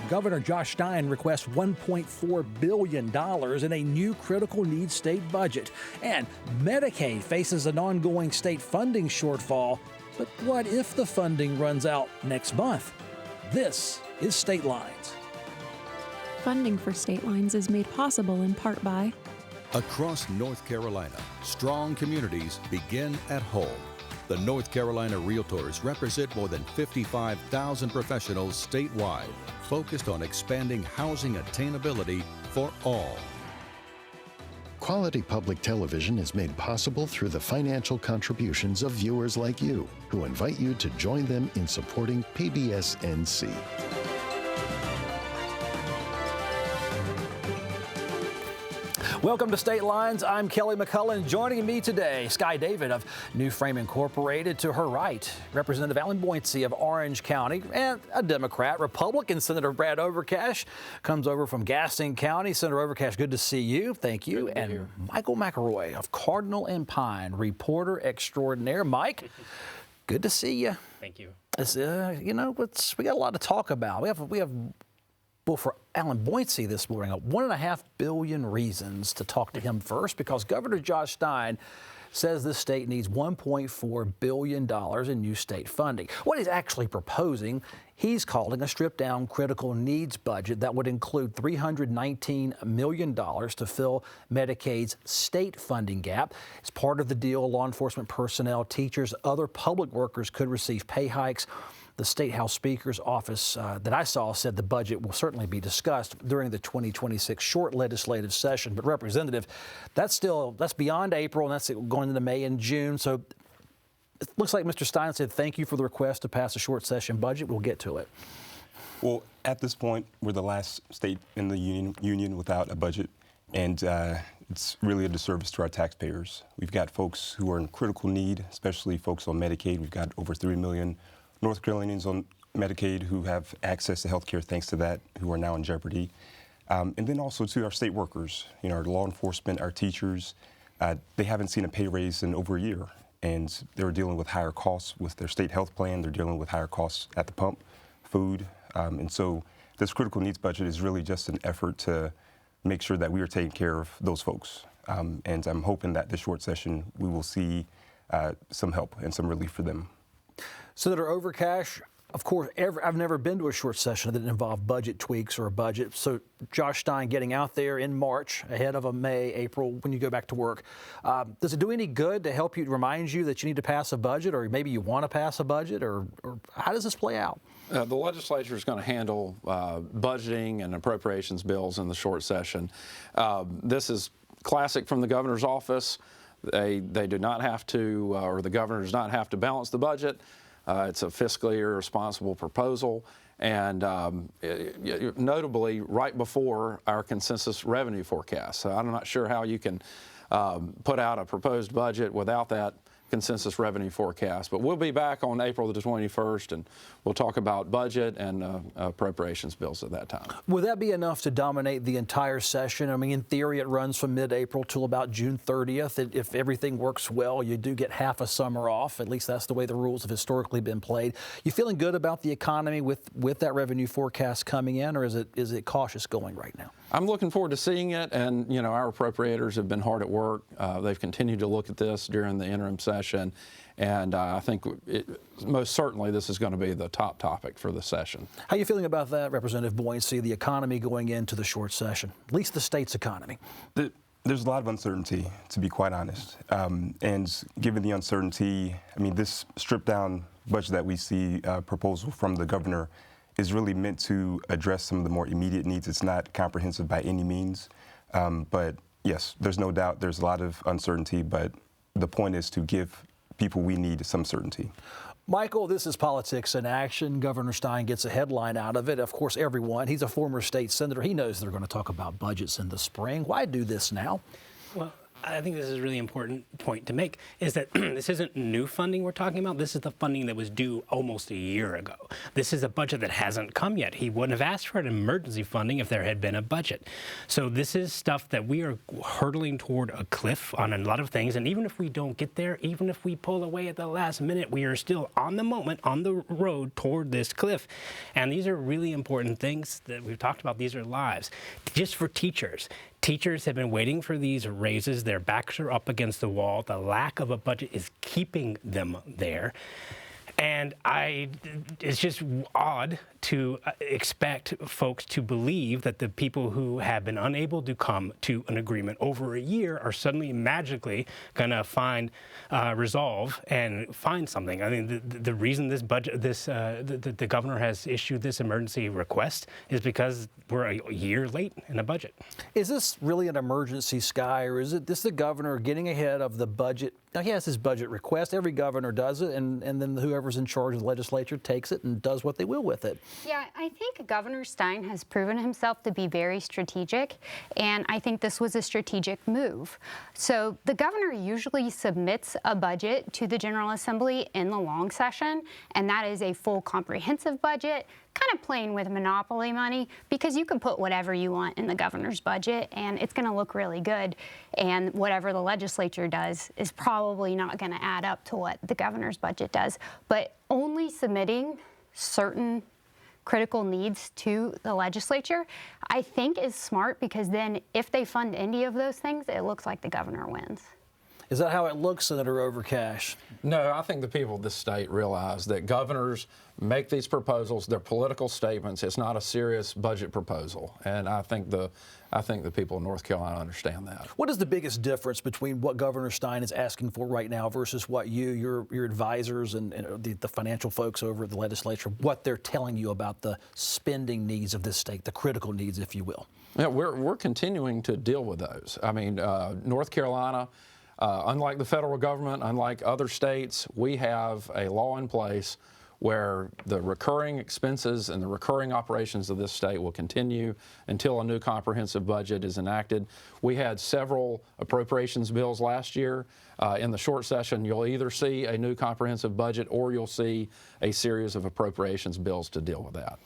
Governor Josh Stein requests $1.4 billion in a new critical needs state budget. And Medicaid faces an ongoing state funding shortfall. But what if the funding runs out next month? This is State Lines. Funding for State Lines is made possible in part by Across North Carolina, strong communities begin at home. The North Carolina Realtors represent more than 55,000 professionals statewide, focused on expanding housing attainability for all. Quality public television is made possible through the financial contributions of viewers like you, who invite you to join them in supporting PBS NC. Welcome to State Lines. I'm Kelly McCullen. Joining me today, Skye David of New Frame Incorporated. To her right, Representative Buansi of Orange County, and a Democrat. Republican Senator Brad Overcash comes over from Gaston County. Senator Overcash, good to see you. Thank you. And Michael McElroy of Cardinal Pine, reporter extraordinaire. Mike, good to see you. Thank you. We got a lot to talk about. We have. Well, for Buansi this morning, 1.5 billion reasons to talk to him first, because Governor Josh Stein says the state needs $1.4 billion in new state funding. What he's actually proposing, he's calling a stripped-down critical needs budget that would include $319 million to fill Medicaid's state funding gap. As part of the deal, law enforcement personnel, teachers, other public workers could receive pay hikes. The State House Speaker's office that I saw said the budget will certainly be discussed during the 2026 short legislative session. But Representative, that's beyond April, and that's going into May and June. So it looks like Mr. Stein said thank you for the request to pass a short session budget. We'll get to it. Well, at this point, we're the last state in the union without a budget, and it's really a disservice to our taxpayers. We've got folks who are in critical need, especially folks on Medicaid. We've got over 3 million North Carolinians on Medicaid who have access to health care thanks to that, who are now in jeopardy. And then also to our state workers, our law enforcement, our teachers, they haven't seen a pay raise in over a year. And they're dealing with higher costs with their state health plan. They're dealing with higher costs at the pump, food. And so this critical needs budget is really just an effort to make sure that we are taking care of those folks. And I'm hoping that this short session, we will see some help and some relief for them. Senator Overcash, of course, I've never been to a short session that involved budget tweaks or a budget. So Josh Stein getting out there in March ahead of a May, April, when you go back to work. Does it do any good to help you, remind you that you need to pass a budget, or maybe you want to pass a budget, or how does this play out? The legislature is going to handle budgeting and appropriations bills in the short session. This is classic from the governor's office. They do not have to, or the governor does not have to balance the budget. It's a fiscally irresponsible proposal, and notably right before our consensus revenue forecast. So I'm not sure how you can put out a proposed budget without that consensus revenue forecast. But we'll be back on April the 21st, and we'll talk about budget and appropriations bills at that time. Would that be enough to dominate the entire session? I mean, in theory, it runs from mid-April till about June 30th. If everything works well, you do get half a summer off. At least that's the way the rules have historically been played. You feeling good about the economy with that revenue forecast coming in, or is it cautious going right now? I'm looking forward to seeing it, and our appropriators have been hard at work. They've continued to look at this during the interim session, and I think most certainly this is going to be the top topic for the session. How are you feeling about that, Representative Buansi, the economy going into the short session, at least the state's economy? There's a lot of uncertainty, to be quite honest, and given the uncertainty, this stripped-down budget that we see proposal from the governor is really meant to address some of the more immediate needs. It's not comprehensive by any means, but yes, there's no doubt there's a lot of uncertainty, but the point is to give people we need some certainty. Michael, this is politics in action. Governor Stein gets a headline out of it. Of course, he's a former state senator. He knows they're going to talk about budgets in the spring. Why do this now? Well, I think this is a really important point to make, is that this isn't new funding we're talking about. This is the funding that was due almost a year ago. This is a budget that hasn't come yet. He wouldn't have asked for an emergency funding if there had been a budget. So this is stuff that we are hurtling toward a cliff on a lot of things. And even if we don't get there, even if we pull away at the last minute, we are still on the moment, on the road toward this cliff. And these are really important things that we've talked about. These are lives. Just for teachers. Teachers have been waiting for these raises. Their backs are up against the wall. The lack of a budget is keeping them there. And it's just odd to expect folks to believe that the people who have been unable to come to an agreement over a year are suddenly magically going to find resolve and find something. I mean, the reason this budget, the governor has issued this emergency request is because we're a year late in a budget. Is this really an emergency, Skye, or is it this the governor getting ahead of the budget? Now, he has his budget request. Every governor does it, and then whoever's in charge of the legislature takes it and does what they will with it. Yeah, I think Governor Stein has proven himself to be very strategic, and I think this was a strategic move. So the governor usually submits a budget to the General Assembly in the long session, and that is a full comprehensive budget, kind of playing with monopoly money, because you can put whatever you want in the governor's budget and it's going to look really good, and whatever the legislature does is probably not going to add up to what the governor's budget does. But only submitting certain critical needs to the legislature, I think, is smart, because then if they fund any of those things, it looks like the governor wins. Is that how it looks, Senator Overcash? No, I think the people of this state realize that governors make these proposals. They're political statements. It's not a serious budget proposal, and I think the people of North Carolina understand that. What is the biggest difference between what Governor Stein is asking for right now versus what your advisors and the financial folks over at the legislature, what they're telling you about the spending needs of this state, the critical needs, if you will? Yeah, we're continuing to deal with those. I mean, North Carolina, unlike the federal government, unlike other states, we have a law in place where the recurring expenses and the recurring operations of this state will continue until a new comprehensive budget is enacted. We had several appropriations bills last year. In the short session, you'll either see a new comprehensive budget or you'll see a series of appropriations bills to deal with that.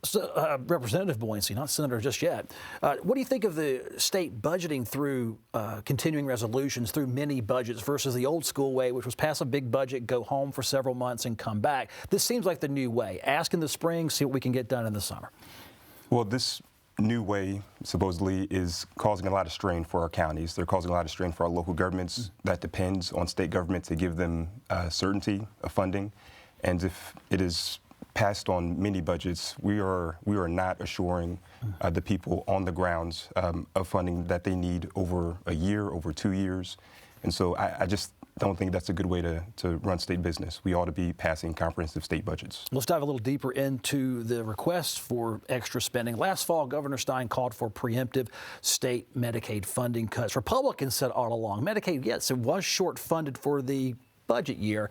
So, Representative Buansi, not Senator just yet, what do you think of the state budgeting through continuing resolutions, through mini budgets versus the old school way, which was pass a big budget, go home for several months and come back? This seems like the new way. Ask in the spring, see what we can get done in the summer. Well, this new way supposedly is causing a lot of strain for our counties. They're causing a lot of strain for our local governments. That depends on state government to give them certainty of funding. And if it is passed on mini budgets, we are not assuring the people on the grounds of funding that they need over a year, over 2 years. And so I just don't think that's a good way to run state business. We ought to be passing comprehensive state budgets. Let's dive a little deeper into the requests for extra spending. Last fall, Governor Stein called for preemptive state Medicaid funding cuts. Republicans said all along, Medicaid, yes, it was short funded for the budget year,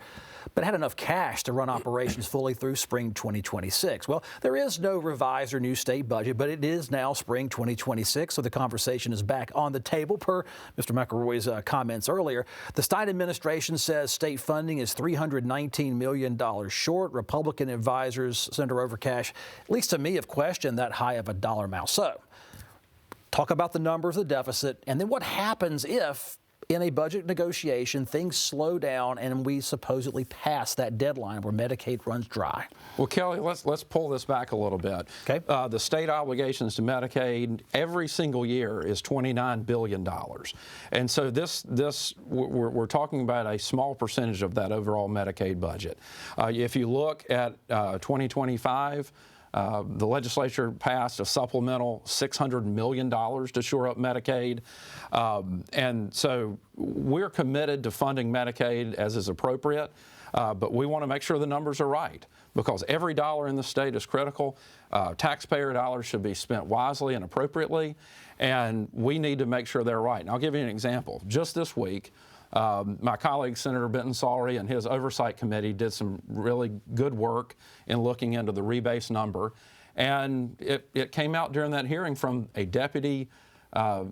but had enough cash to run operations fully through spring 2026. Well, there is no revised or new state budget, but it is now spring 2026, so the conversation is back on the table per Mr. McElroy's comments earlier. The Stein administration says state funding is $319 million short. Republican advisors, Senator Overcash, at least to me, have questioned that high of a dollar amount. So, talk about the numbers, the deficit, and then what happens if in a budget negotiation, things slow down and we supposedly pass that deadline where Medicaid runs dry. Well, Kelly, let's pull this back a little bit. Okay. The state obligations to Medicaid every single year is $29 billion. And so we're talking about a small percentage of that overall Medicaid budget. If you look at 2025, the legislature passed a supplemental $600 million to shore up Medicaid. And so we're committed to funding Medicaid as is appropriate, but we want to make sure the numbers are right, because every dollar in the state is critical. Taxpayer dollars should be spent wisely and appropriately, and we need to make sure they're right. And I'll give you an example. Just this week, my colleague, Senator Benton Sawrey, and his oversight committee did some really good work in looking into the rebase number. And it came out during that hearing from a deputy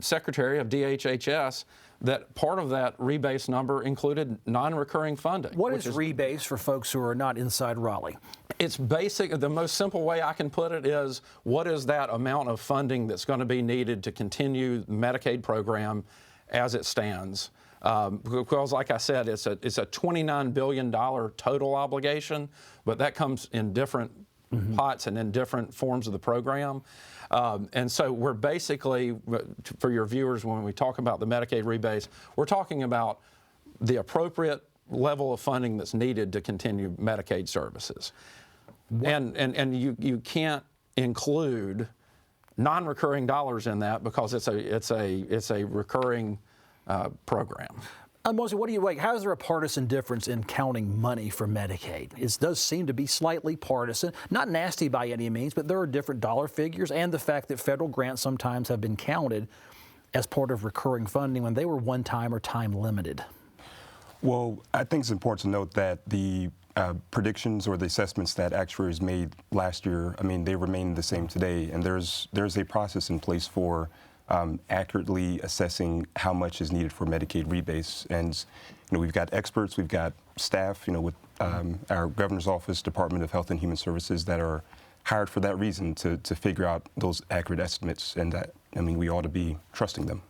secretary of DHHS that part of that rebase number included non-recurring funding. What is rebase for folks who are not inside Raleigh? It's basic. The most simple way I can put it is, what is that amount of funding that's going to be needed to continue the Medicaid program as it stands? Because, like I said, it's a $29 billion total obligation, but that comes in different pots and in different forms of the program. And so we're basically, for your viewers, when we talk about the Medicaid rebase, we're talking about the appropriate level of funding that's needed to continue Medicaid services. And you can't include non-recurring dollars in that because it's a recurring program. Buansi, what do you like? How is there a partisan difference in counting money for Medicaid? It does seem to be slightly partisan, not nasty by any means, but there are different dollar figures, and the fact that federal grants sometimes have been counted as part of recurring funding when they were one-time or time-limited. Well, I think it's important to note that the predictions or the assessments that actuaries made last year, I mean, they remain the same today, and there's a process in place for accurately assessing how much is needed for Medicaid rebase. And we've got experts, we've got staff, with our governor's office, Department of Health and Human Services, that are hired for that reason to figure out those accurate estimates, and that, we ought to be trusting them.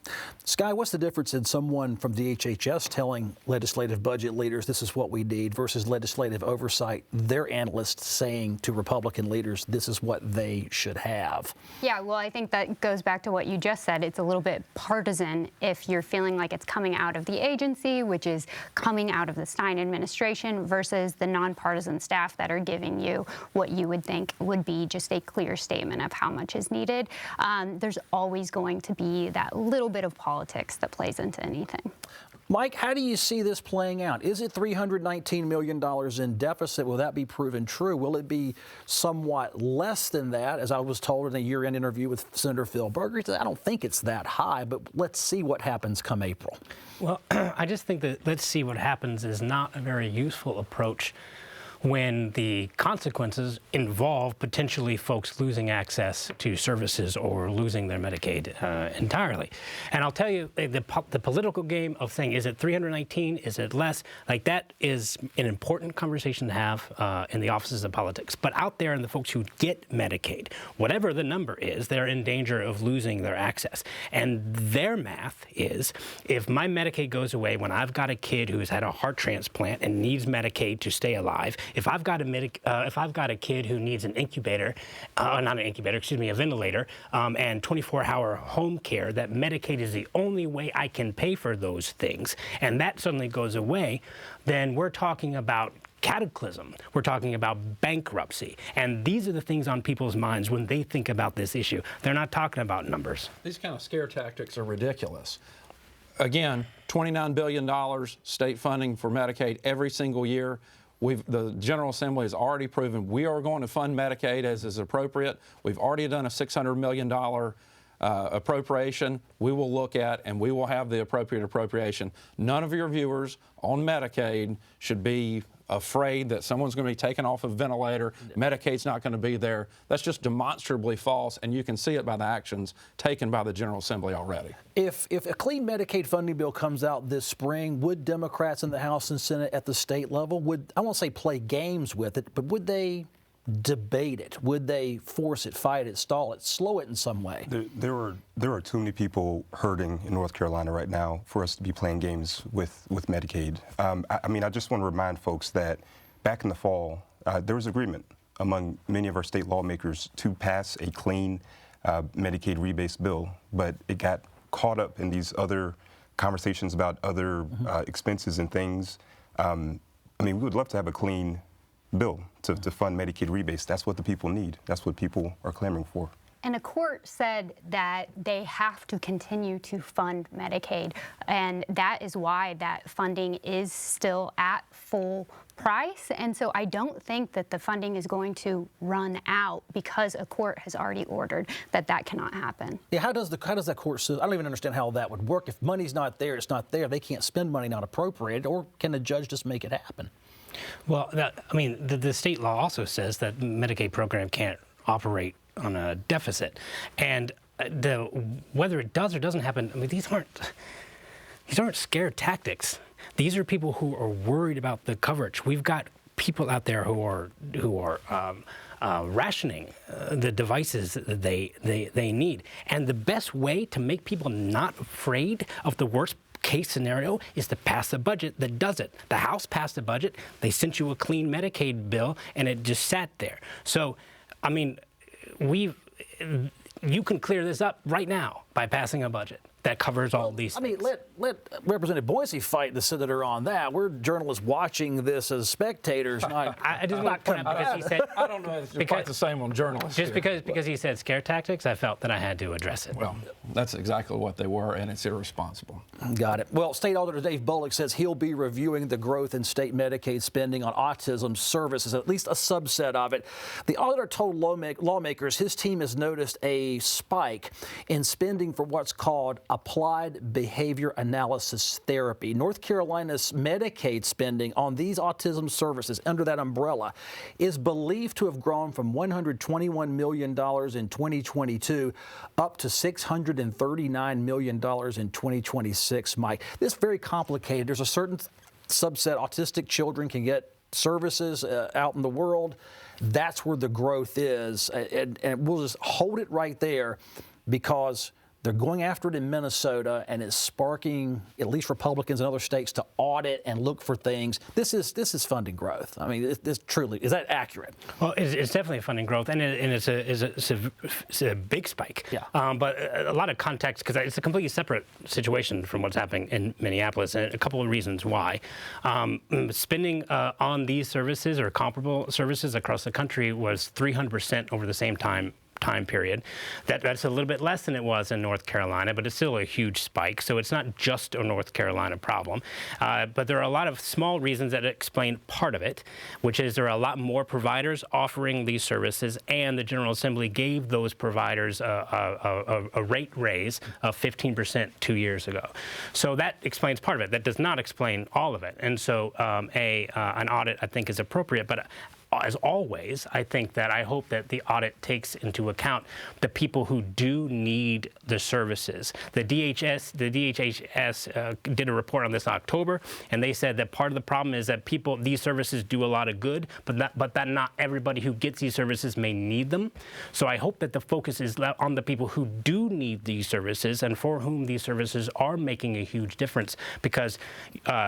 Skye, what's the difference in someone from DHHS telling legislative budget leaders this is what we need versus legislative oversight, their analysts saying to Republican leaders this is what they should have? Yeah, well, I think that goes back to what you just said. It's a little bit partisan if you're feeling like it's coming out of the agency, which is coming out of the Stein administration, versus the nonpartisan staff that are giving you what you would think would be just a clear statement of how much is needed. There's always going to be that little bit of politics that plays into anything. Mike, how do you see this playing out? Is it $319 million in deficit? Will that be proven true? Will it be somewhat less than that? As I was told in a year-end interview with Senator Phil Berger, I don't think it's that high, but let's see what happens come April. Well, I just think that let's see what happens is not a very useful approach when the consequences involve potentially folks losing access to services or losing their Medicaid entirely. And I'll tell you, the political game of saying, is it 319, is it less, like that is an important conversation to have in the offices of politics. But out there in the folks who get Medicaid, whatever the number is, they're in danger of losing their access. And their math is, if my Medicaid goes away when I've got a kid who's had a heart transplant and needs Medicaid to stay alive, if I've got a kid who needs an incubator, not an incubator, excuse me, a ventilator, and 24-hour home care, that Medicaid is the only way I can pay for those things, and that suddenly goes away, then we're talking about cataclysm. We're talking about bankruptcy. And these are the things on people's minds when they think about this issue. They're not talking about numbers. These kind of scare tactics are ridiculous. Again, $29 billion state funding for Medicaid every single year. The General Assembly has already proven we are going to fund Medicaid as is appropriate. We've already done a $600 million appropriation. We will look at and we will have the appropriate appropriation. None of your viewers on Medicaid should be afraid that someone's going to be taken off a ventilator, Medicaid's not going to be there. That's just demonstrably false, and you can see it by the actions taken by the General Assembly already. If a clean Medicaid funding bill comes out this spring, would Democrats in the House and Senate at the state level, I won't say play games with it, but would they debate it? Would they force it, fight it, stall it, slow it in some way? There are too many people hurting in North Carolina right now for us to be playing games with Medicaid. I just want to remind folks that back in the fall, there was agreement among many of our state lawmakers to pass a clean Medicaid rebase bill, but it got caught up in these other conversations about other expenses and things. We would love to have a clean bill to fund Medicaid rebase. That's what the people need. That's what people are clamoring for. And a court said that they have to continue to fund Medicaid, and that is why that funding is still at full price. And so I don't think that the funding is going to run out because a court has already ordered that cannot happen. Yeah, how does that court system? I don't even understand how that would work. If money's not there, it's not there. They can't spend money not appropriated, or can the judge just make it happen? Well, the state law also says that Medicaid program can't operate on a deficit. And whether it does or doesn't happen, I mean, these aren't scare tactics. These are people who are worried about the coverage. We've got people out there who are rationing the devices that they need. And the best way to make people not afraid of the worst case scenario is to pass a budget that does it. The House passed a budget. They sent you a clean Medicaid bill, and it just sat there. So, I mean, you can clear this up right now by passing a budget that covers all these things. I mean, let Representative Buansi fight the senator on that. We're journalists watching this as spectators. I just want to point out because he said... I don't know if it's quite the same on journalists. Just because he said scare tactics, I felt that I had to address it. Well, that's exactly what they were, and it's irresponsible. Got it. Well, State Auditor Dave Bullock says he'll be reviewing the growth in state Medicaid spending on autism services, at least a subset of it. The auditor told lawmakers his team has noticed a spike in spending for what's called applied behavior analysis therapy. North Carolina's Medicaid spending on these autism services under that umbrella is believed to have grown from $121 million in 2022 up to $639 million in 2026, Mike. This is very complicated. There's a certain subset, autistic children can get services out in the world. That's where the growth is. And we'll just hold it right there because they're going after it in Minnesota, and it's sparking at least Republicans in other states to audit and look for things. This is funding growth. I mean, this truly, is that accurate? Well, it's definitely funding growth, and it's a big spike. Yeah. But a lot of context, because it's a completely separate situation from what's happening in Minneapolis, and a couple of reasons why. Spending on these services or comparable services across the country was 300% over the same time period. That's a little bit less than it was in North Carolina, but it's still a huge spike. So it's not just a North Carolina problem. But there are a lot of small reasons that explain part of it, which is there are a lot more providers offering these services, and the General Assembly gave those providers a rate raise of 15% 2 years ago. So that explains part of it. That does not explain all of it. And so an audit, I think, is appropriate. But as always, I hope that the audit takes into account the people who do need the services. The DHS did a report on this in October, and they said that part of the problem is that these services do a lot of good, but that not everybody who gets these services may need them. So I hope that the focus is on the people who do need these services and for whom these services are making a huge difference. Because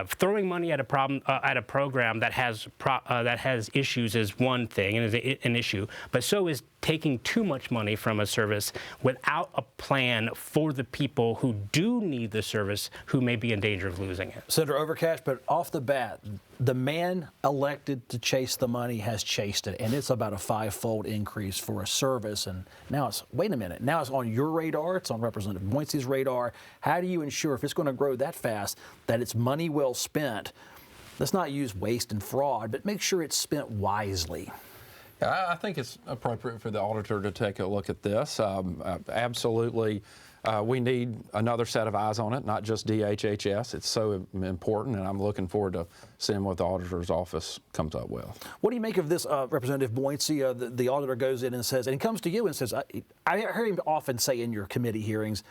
throwing money at a program that has issues is one thing and is an issue, but so is taking too much money from a service without a plan for the people who do need the service, who may be in danger of losing it. Senator Overcash, but off the bat, the man elected to chase the money has chased it, and it's about a 5-fold increase for a service. And now wait a minute, now it's on your radar, it's on Representative Buansi's radar. How do you ensure, if it's going to grow that fast, that it's money well spent? Let's not use waste and fraud, but make sure it's spent wisely. I think it's appropriate for the auditor to take a look at this. Absolutely, we need another set of eyes on it, not just DHHS. It's so important, and I'm looking forward to seeing what the auditor's office comes up with. What do you make of this, Representative Buansi? The auditor goes in and says, and he comes to you and says, I heard him often say in your committee hearings,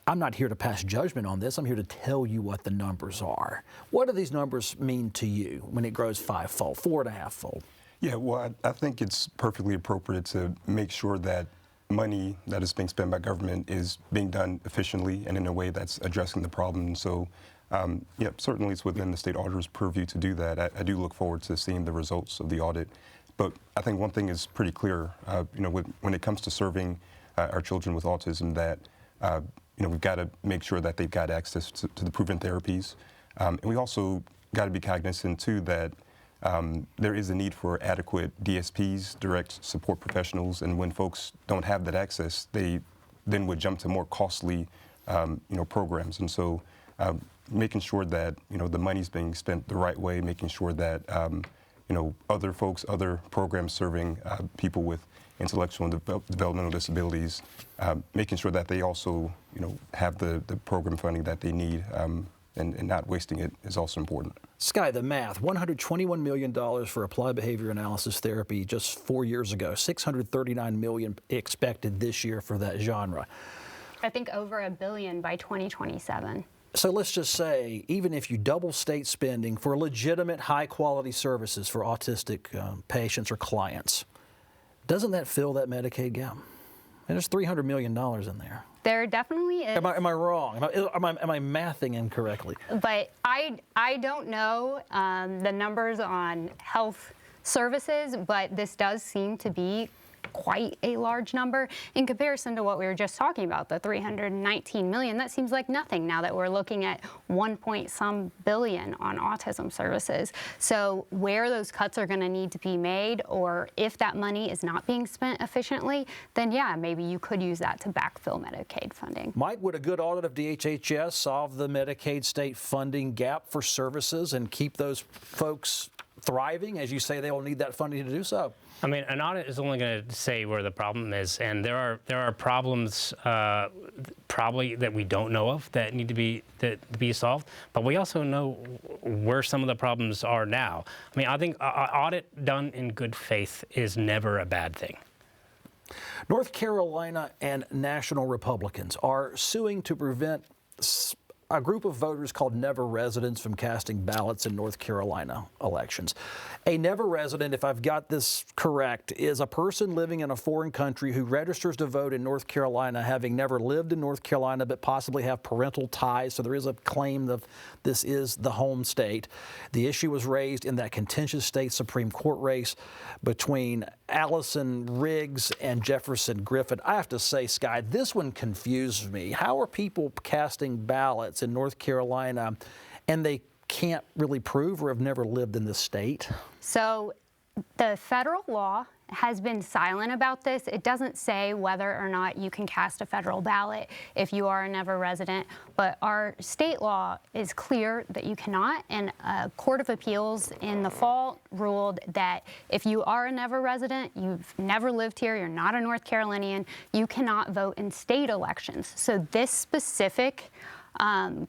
I'm not here to pass judgment on this. I'm here to tell you what the numbers are. What do these numbers mean to you when it grows 5-fold, 4.5-fold? Yeah, well, I think it's perfectly appropriate to make sure that money that is being spent by government is being done efficiently and in a way that's addressing the problem. So, yeah, certainly it's within the state auditor's purview to do that. I do look forward to seeing the results of the audit. But I think one thing is pretty clear, when it comes to serving our children with autism, that we've got to make sure that they've got access to the proven therapies. And we also got to be cognizant, too, that there is a need for adequate DSPs, direct support professionals, and when folks don't have that access, they then would jump to more costly, programs. And so making sure that, the money's being spent the right way, making sure that, other folks, other programs serving people with intellectual and developmental disabilities, making sure that they also, have the program funding that they need and not wasting it is also important. Skye, the math, $121 million for applied behavior analysis therapy just 4 years ago, $639 million expected this year for that genre. I think over $1 billion by 2027. So let's just say, even if you double state spending for legitimate high-quality services for autistic patients or clients, doesn't that fill that Medicaid gap? And there's $300 million in there. There definitely is. Am I wrong? Am I mathing incorrectly? But I don't know the numbers on health services, but this does seem to be quite a large number in comparison to what we were just talking about, the $319 million. That seems like nothing now that we're looking at $1.some billion on autism services. So where those cuts are going to need to be made, or if that money is not being spent efficiently, then yeah, maybe you could use that to backfill Medicaid funding. Mike, would a good audit of DHHS solve the Medicaid state funding gap for services and keep those folks thriving? As you say, they will need that funding to do so. I mean, an audit is only going to say where the problem is, and there are problems probably that we don't know of that need to be solved. But we also know where some of the problems are now. I mean, I think an audit done in good faith is never a bad thing. North Carolina and national Republicans are suing to prevent a group of voters called never residents from casting ballots in North Carolina elections. A never resident, if I've got this correct, is a person living in a foreign country who registers to vote in North Carolina, having never lived in North Carolina but possibly have parental ties. So there is a claim that this is the home state. The issue was raised in that contentious state Supreme Court race between Allison Riggs and Jefferson Griffin. I have to say, Skye, this one confused me. How are people casting ballots in North Carolina and they can't really prove or have never lived in this state? So the federal law has been silent about this. It doesn't say whether or not you can cast a federal ballot if you are a never resident, but our state law is clear that you cannot, and a court of appeals in the fall ruled that if you are a never resident, you've never lived here, you're not a North Carolinian, you cannot vote in state elections. So this specific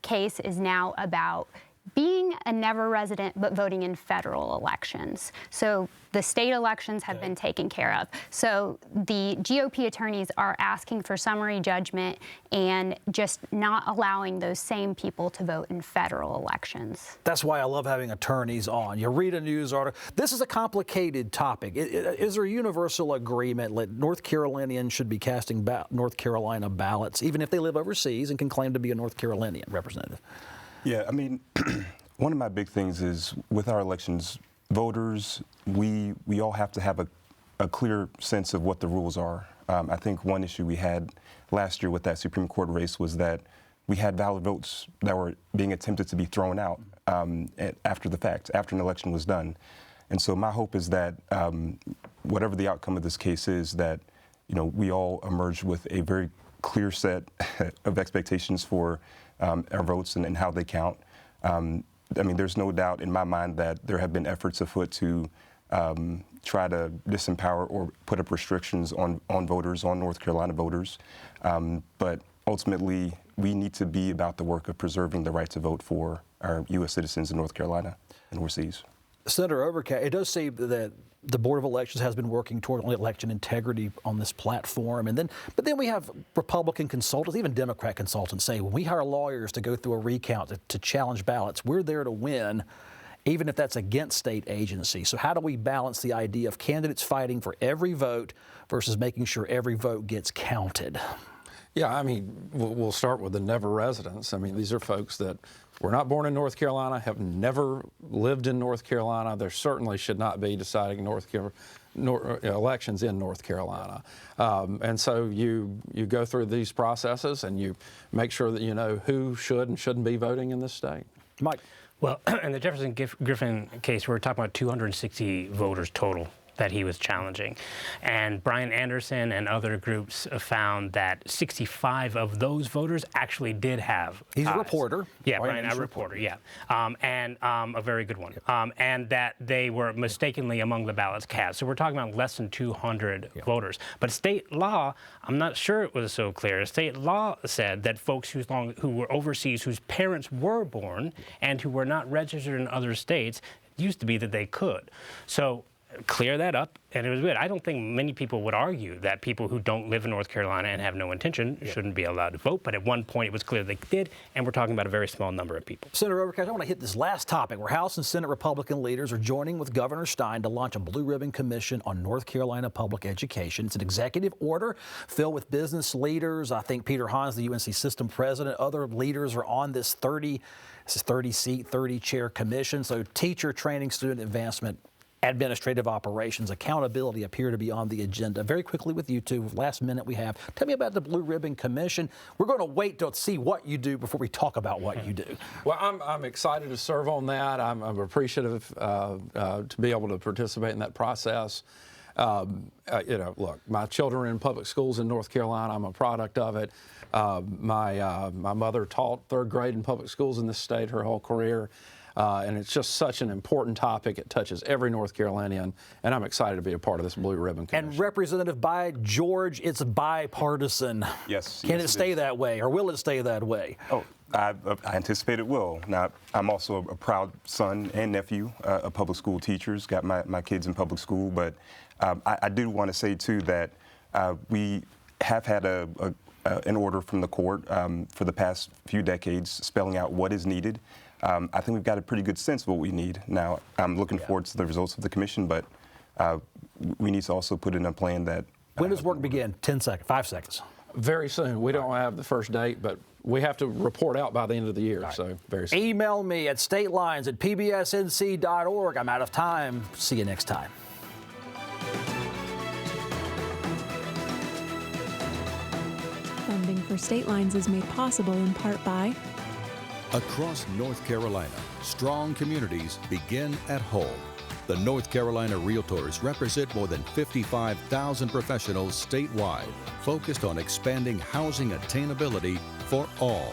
case is now about being a never resident but voting in federal elections. So the state elections have been taken care of. So the GOP attorneys are asking for summary judgment and just not allowing those same people to vote in federal elections. That's why I love having attorneys on. You read a news article. This is a complicated topic. Is there universal agreement that North Carolinians should be casting North Carolina ballots, even if they live overseas and can claim to be a North Carolinian representative? Yeah, I mean, one of my big things is with our elections, voters, we all have to have a clear sense of what the rules are. I think one issue we had last year with that Supreme Court race was that we had valid votes that were being attempted to be thrown out after the fact, after an election was done. And so my hope is that whatever the outcome of this case is, that we all emerge with a very clear set of expectations for our votes and how they count. I mean, there's no doubt in my mind that there have been efforts afoot to try to disempower or put up restrictions on voters, on North Carolina voters. But ultimately, we need to be about the work of preserving the right to vote for our U.S. citizens in North Carolina and overseas. Senator Overcash, it does seem that the Board of Elections has been working toward election integrity on this platform. But then we have Republican consultants, even Democrat consultants say, when we hire lawyers to go through a recount to challenge ballots, we're there to win, even if that's against state agencies. So how do we balance the idea of candidates fighting for every vote versus making sure every vote gets counted? Yeah, I mean, we'll start with the never residents. I mean, these are folks that were not born in North Carolina, have never lived in North Carolina. There certainly should not be deciding elections in North Carolina. And so you go through these processes and you make sure that you know who should and shouldn't be voting in this state. Mike. Well, in the Jefferson Griffin case, we're talking about 260 voters total that he was challenging. And Brian Anderson and other groups found that 65 of those voters actually did have He's ties. a reporter. Yeah, Brian, a reporter, yeah. And a very good one. And that they were mistakenly among the ballots cast. So we're talking about less than 200 voters. But state law, I'm not sure it was so clear. State law said that folks who were overseas, whose parents were born and who were not registered in other states, it used to be that they could. So clear that up, and it was good. I don't think many people would argue that people who don't live in North Carolina and have no intention shouldn't be allowed to vote, but at one point it was clear they did, and we're talking about a very small number of people. Senator Overcash, I want to hit this last topic where House and Senate Republican leaders are joining with Governor Stein to launch a Blue Ribbon Commission on North Carolina public education. It's an executive order filled with business leaders. I think Peter Hans, the UNC system president, other leaders are on this 30-seat, 30-chair commission. So teacher training, student advancement, administrative operations, accountability appear to be on the agenda. Very quickly with you two, last minute we have. Tell me about the Blue Ribbon Commission. We're going to wait to see what you do before we talk about what you do. Well, I'm excited to serve on that. I'm appreciative to be able to participate in that process. Look, my children are in public schools in North Carolina. I'm a product of it. My mother taught third grade in public schools in this state her whole career. And it's just such an important topic. It touches every North Carolinian, and I'm excited to be a part of this Blue Ribbon Commission. And Representative by George, it's bipartisan. Yes. Can it stay that way, or will it stay that way? Oh, I anticipate it will. Now, I'm also a proud son and nephew of public school teachers, got my kids in public school, but I do want to say, too, that we have had an order from the court for the past few decades spelling out what is needed. I think we've got a pretty good sense of what we need. Now, I'm looking forward to the results of the commission, but we need to also put in a plan that... When does work begin? 10 seconds, 5 seconds. Very soon. We don't have the first date, but we have to report out by the end of the year, so very soon. Email me at statelines@pbsnc.org. I'm out of time. See you next time. Funding for State Lines is made possible in part by Across North Carolina, strong communities begin at home. The North Carolina Realtors represent more than 55,000 professionals statewide, focused on expanding housing attainability for all.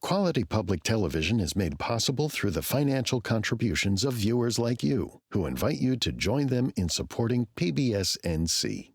Quality public television is made possible through the financial contributions of viewers like you, who invite you to join them in supporting PBS NC.